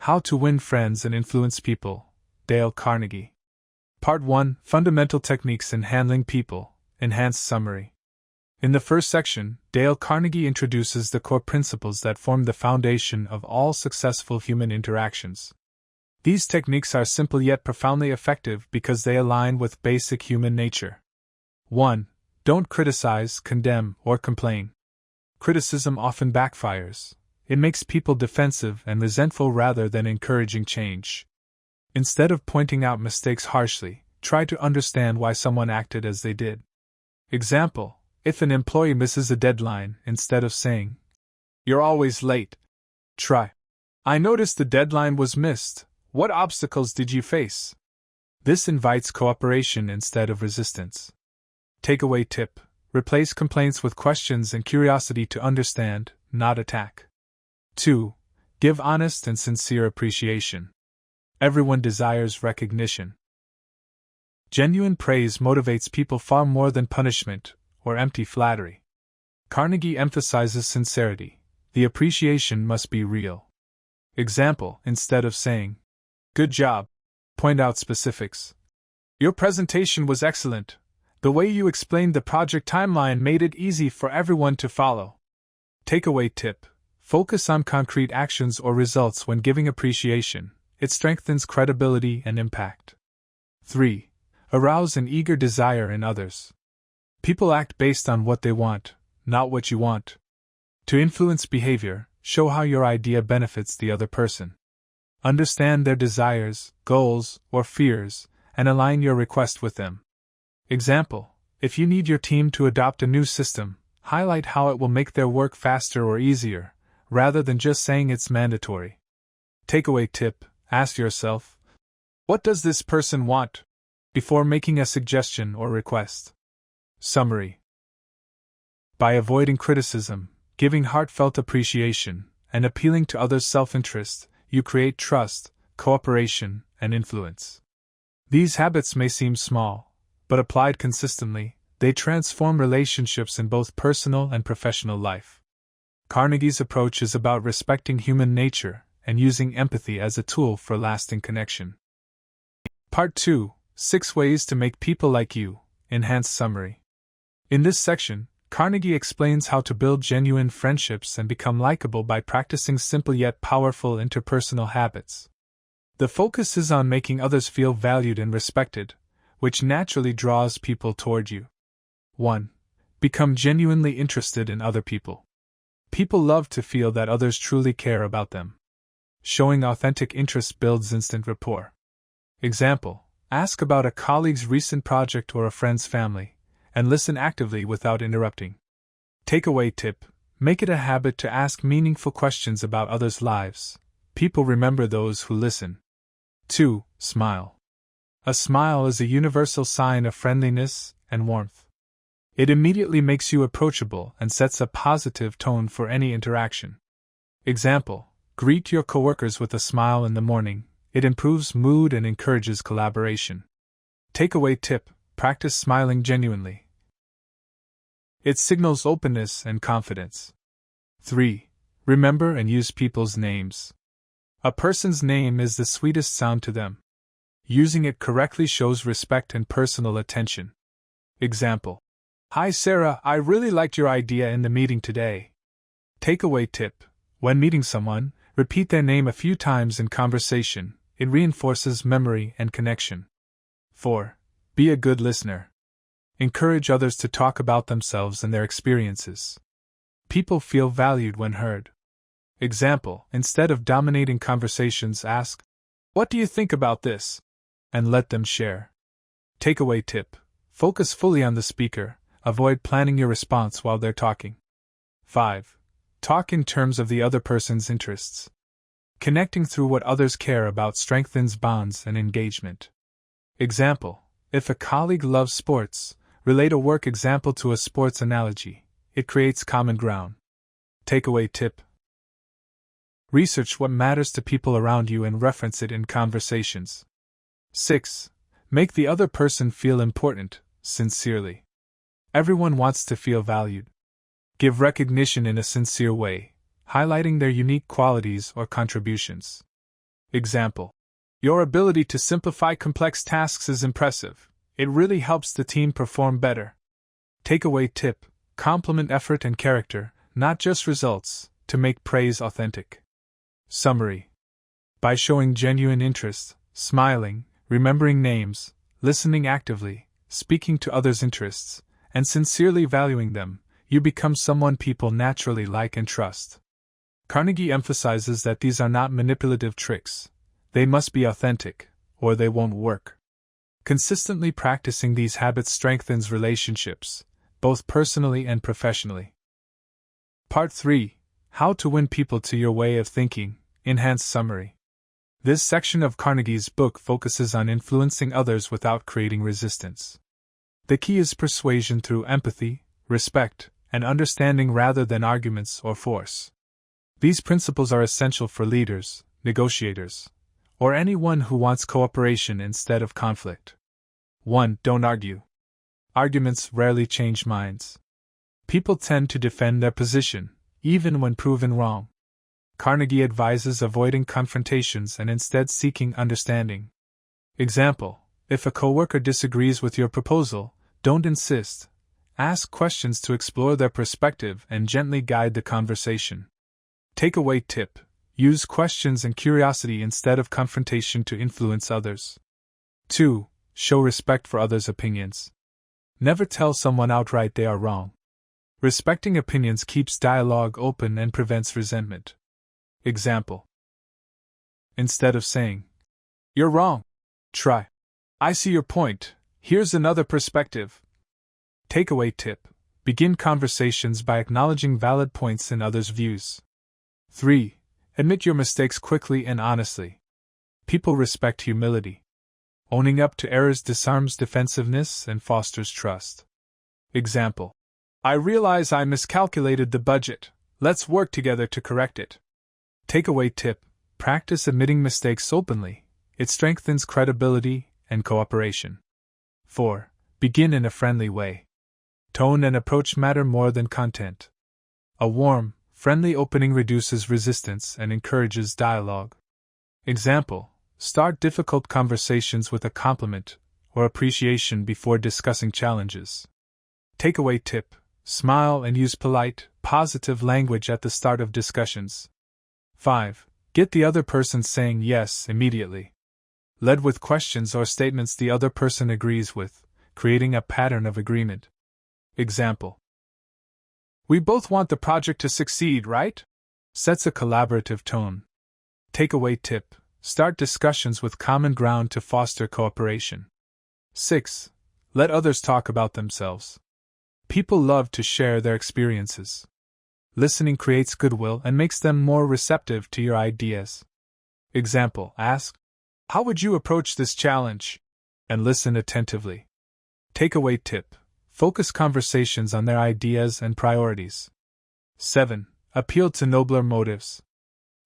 How to Win Friends and Influence People, Dale Carnegie. Part 1, Fundamental Techniques in Handling People, Enhanced Summary. In the first section, Dale Carnegie introduces the core principles that form the foundation of all successful human interactions. These techniques are simple yet profoundly effective because they align with basic human nature. 1. Don't criticize, condemn, or complain. Criticism often backfires. It makes people defensive and resentful rather than encouraging change. Instead of pointing out mistakes harshly, try to understand why someone acted as they did. Example: if an employee misses a deadline, instead of saying, "You're always late," try, "I noticed the deadline was missed. What obstacles did you face?" This invites cooperation instead of resistance. Takeaway tip: replace complaints with questions and curiosity to understand, not attack. 2. Give honest and sincere appreciation. Everyone desires recognition. Genuine praise motivates people far more than punishment or empty flattery. Carnegie emphasizes sincerity. The appreciation must be real. Example: instead of saying, "Good job," point out specifics. "Your presentation was excellent. The way you explained the project timeline made it easy for everyone to follow." Takeaway tip: focus on concrete actions or results when giving appreciation. It strengthens credibility and impact. 3. Arouse an eager desire in others. People act based on what they want, not what you want. To influence behavior, show how your idea benefits the other person. Understand their desires, goals, or fears, and align your request with them. Example: if you need your team to adopt a new system, highlight how it will make their work faster or easier, rather than just saying it's mandatory. Takeaway tip: ask yourself, "What does this person want?" before making a suggestion or request. Summary: by avoiding criticism, giving heartfelt appreciation, and appealing to others' self-interest, you create trust, cooperation, and influence. These habits may seem small, but applied consistently, they transform relationships in both personal and professional life. Carnegie's approach is about respecting human nature and using empathy as a tool for lasting connection. Part 2, 6 Ways to Make People Like You, Enhanced Summary. In this section, Carnegie explains how to build genuine friendships and become likable by practicing simple yet powerful interpersonal habits. The focus is on making others feel valued and respected, which naturally draws people toward you. 1. Become genuinely interested in other people. People love to feel that others truly care about them. Showing authentic interest builds instant rapport. Example: ask about a colleague's recent project or a friend's family, and listen actively without interrupting. Takeaway tip: make it a habit to ask meaningful questions about others' lives. People remember those who listen. 2. Smile. A smile is a universal sign of friendliness and warmth. It immediately makes you approachable and sets a positive tone for any interaction. Example: greet your coworkers with a smile in the morning. It improves mood and encourages collaboration. Takeaway tip: practice smiling genuinely. It signals openness and confidence. 3. Remember and use people's names. A person's name is the sweetest sound to them. Using it correctly shows respect and personal attention. Example: "Hi Sarah, I really liked your idea in the meeting today." Takeaway tip: when meeting someone, repeat their name a few times in conversation. It reinforces memory and connection. 4. Be a good listener. Encourage others to talk about themselves and their experiences. People feel valued when heard. Example: instead of dominating conversations, ask, "What do you think about this?" and let them share. Takeaway tip: focus fully on the speaker, avoid planning your response while they're talking. 5. Talk in terms of the other person's interests. Connecting through what others care about strengthens bonds and engagement. Example: if a colleague loves sports, relate a work example to a sports analogy. It creates common ground. Takeaway tip: research what matters to people around you and reference it in conversations. 6. Make the other person feel important, sincerely. Everyone wants to feel valued. Give recognition in a sincere way, highlighting their unique qualities or contributions. Example: your ability to simplify complex tasks is impressive. It really helps the team perform better. Takeaway tip: compliment effort and character, not just results, to make praise authentic. Summary: by showing genuine interest, smiling, remembering names, listening actively, speaking to others' interests, and sincerely valuing them, you become someone people naturally like and trust. Carnegie emphasizes that these are not manipulative tricks. They must be authentic, or they won't work. Consistently practicing these habits strengthens relationships, both personally and professionally. Part 3: How to win people to your way of thinking. Enhanced summary. This section of Carnegie's book focuses on influencing others without creating resistance. The key is persuasion through empathy, respect, and understanding rather than arguments or force. These principles are essential for leaders, negotiators, or anyone who wants cooperation instead of conflict. 1. Don't argue. Arguments rarely change minds. People tend to defend their position, even when proven wrong. Carnegie advises avoiding confrontations and instead seeking understanding. Example: if a coworker disagrees with your proposal, don't insist. Ask questions to explore their perspective and gently guide the conversation. Takeaway tip: use questions and curiosity instead of confrontation to influence others. 2. Show respect for others' opinions. Never tell someone outright they are wrong. Respecting opinions keeps dialogue open and prevents resentment. Example: instead of saying, "You're wrong," try, "I see your point, here's another perspective." Takeaway tip: begin conversations by acknowledging valid points in others' views. 3. Admit your mistakes quickly and honestly. People respect humility. Owning up to errors disarms defensiveness and fosters trust. Example: I realize I miscalculated the budget. Let's work together to correct it. Takeaway tip: practice admitting mistakes openly. It strengthens credibility and cooperation. 4. Begin in a friendly way. Tone and approach matter more than content. A warm, friendly opening reduces resistance and encourages dialogue. Example: start difficult conversations with a compliment or appreciation before discussing challenges. Takeaway tip: smile and use polite, positive language at the start of discussions. 5. Get the other person saying yes immediately. Lead with questions or statements the other person agrees with, creating a pattern of agreement. Example: we both want the project to succeed, right? Sets a collaborative tone. Takeaway tip: start discussions with common ground to foster cooperation. 6. Let others talk about themselves. People love to share their experiences. Listening creates goodwill and makes them more receptive to your ideas. Example: ask, "How would you approach this challenge?" and listen attentively. Takeaway tip: focus conversations on their ideas and priorities. 7. Appeal to nobler motives.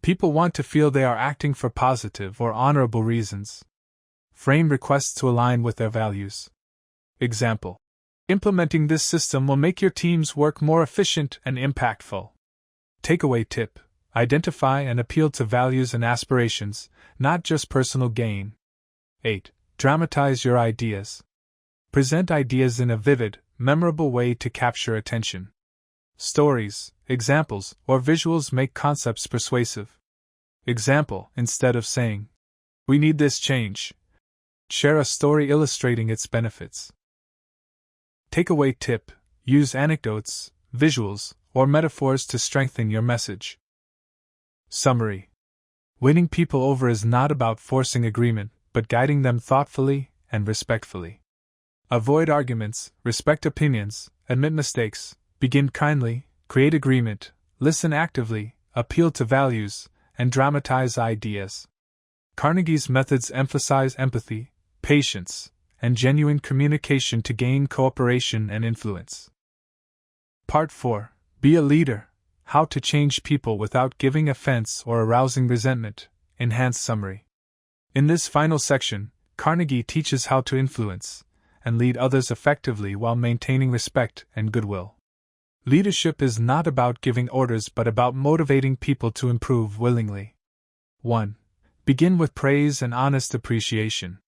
People want to feel they are acting for positive or honorable reasons. Frame requests to align with their values. Example: implementing this system will make your team's work more efficient and impactful. Takeaway tip: identify and appeal to values and aspirations, not just personal gain. 8. Dramatize your ideas. Present ideas in a vivid, memorable way to capture attention. Stories, examples, or visuals make concepts persuasive. Example: instead of saying, "We need this change," share a story illustrating its benefits. Takeaway tip: use anecdotes, visuals, or metaphors to strengthen your message. Summary: winning people over is not about forcing agreement, but guiding them thoughtfully and respectfully. Avoid arguments, respect opinions, admit mistakes, begin kindly, create agreement, listen actively, appeal to values, and dramatize ideas. Carnegie's methods emphasize empathy, patience, and genuine communication to gain cooperation and influence. Part 4. Be a leader. How to change people without giving offense or arousing resentment. Enhanced summary. In this final section, Carnegie teaches how to influence and lead others effectively while maintaining respect and goodwill. Leadership is not about giving orders but about motivating people to improve willingly. 1. Begin with praise and honest appreciation.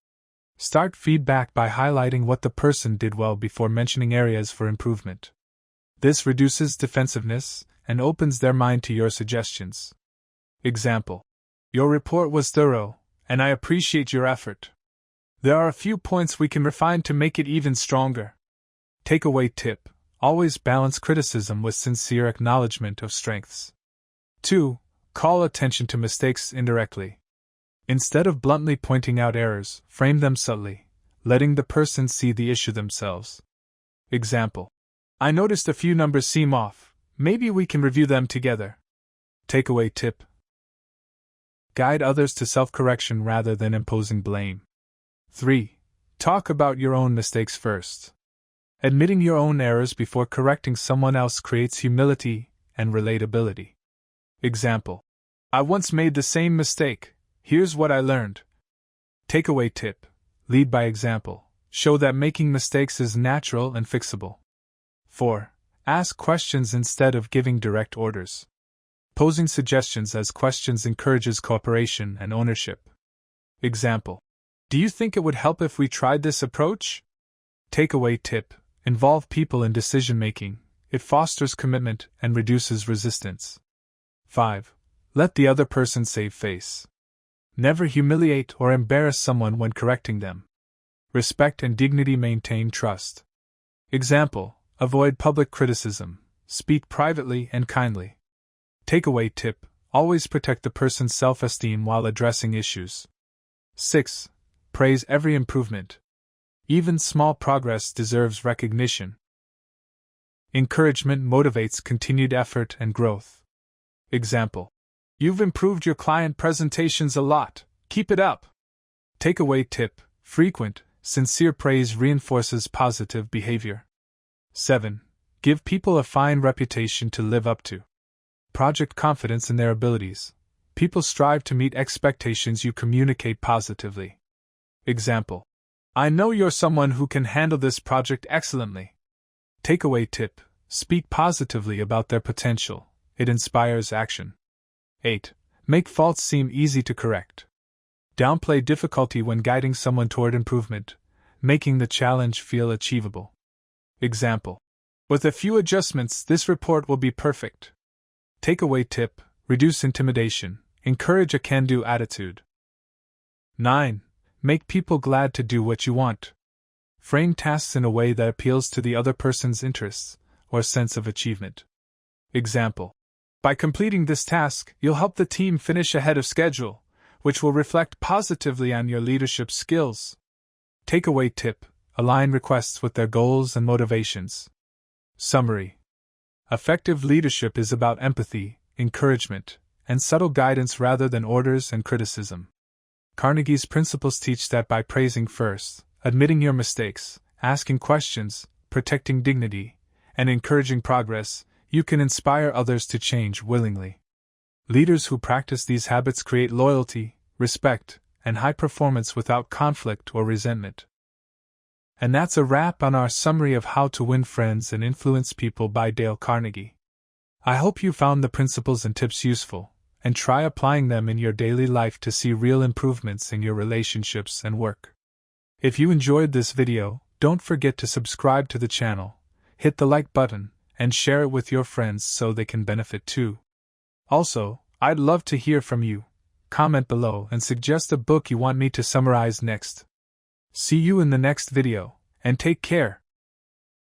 Start feedback by highlighting what the person did well before mentioning areas for improvement. This reduces defensiveness and opens their mind to your suggestions. Example: your report was thorough, and I appreciate your effort. There are a few points we can refine to make it even stronger. Takeaway tip: always balance criticism with sincere acknowledgement of strengths. 2. Call attention to mistakes indirectly. Instead of bluntly pointing out errors, frame them subtly, letting the person see the issue themselves. Example: I noticed a few numbers seem off. Maybe we can review them together. Takeaway tip: guide others to self-correction rather than imposing blame. 3. Talk about your own mistakes first. Admitting your own errors before correcting someone else creates humility and relatability. Example: I once made the same mistake. Here's what I learned. Takeaway tip: lead by example. Show that making mistakes is natural and fixable. 4. Ask questions instead of giving direct orders. Posing suggestions as questions encourages cooperation and ownership. Example: do you think it would help if we tried this approach? Takeaway tip: involve people in decision-making. It fosters commitment and reduces resistance. 5. Let the other person save face. Never humiliate or embarrass someone when correcting them. Respect and dignity maintain trust. Example: avoid public criticism. Speak privately and kindly. Takeaway tip: always protect the person's self-esteem while addressing issues. 6. Praise every improvement. Even small progress deserves recognition. Encouragement motivates continued effort and growth. Example: you've improved your client presentations a lot. Keep it up. Takeaway tip: frequent, sincere praise reinforces positive behavior. 7. Give people a fine reputation to live up to. Project confidence in their abilities. People strive to meet expectations you communicate positively. Example: I know you're someone who can handle this project excellently. Takeaway tip: speak positively about their potential. It inspires action. 8. Make faults seem easy to correct. Downplay difficulty when guiding someone toward improvement, making the challenge feel achievable. Example: with a few adjustments, this report will be perfect. Takeaway tip: reduce intimidation, encourage a can-do attitude. 9. Make people glad to do what you want. Frame tasks in a way that appeals to the other person's interests or sense of achievement. Example: by completing this task, you'll help the team finish ahead of schedule, which will reflect positively on your leadership skills. Takeaway tip: align requests with their goals and motivations. Summary: effective leadership is about empathy, encouragement, and subtle guidance rather than orders and criticism. Carnegie's principles teach that by praising first, admitting your mistakes, asking questions, protecting dignity, and encouraging progress, you can inspire others to change willingly. Leaders who practice these habits create loyalty, respect, and high performance without conflict or resentment. And that's a wrap on our summary of How to Win Friends and Influence People by Dale Carnegie. I hope you found the principles and tips useful, and try applying them in your daily life to see real improvements in your relationships and work. If you enjoyed this video, don't forget to subscribe to the channel, hit the like button, and share it with your friends so they can benefit too. Also, I'd love to hear from you. Comment below and suggest a book you want me to summarize next. See you in the next video, and take care.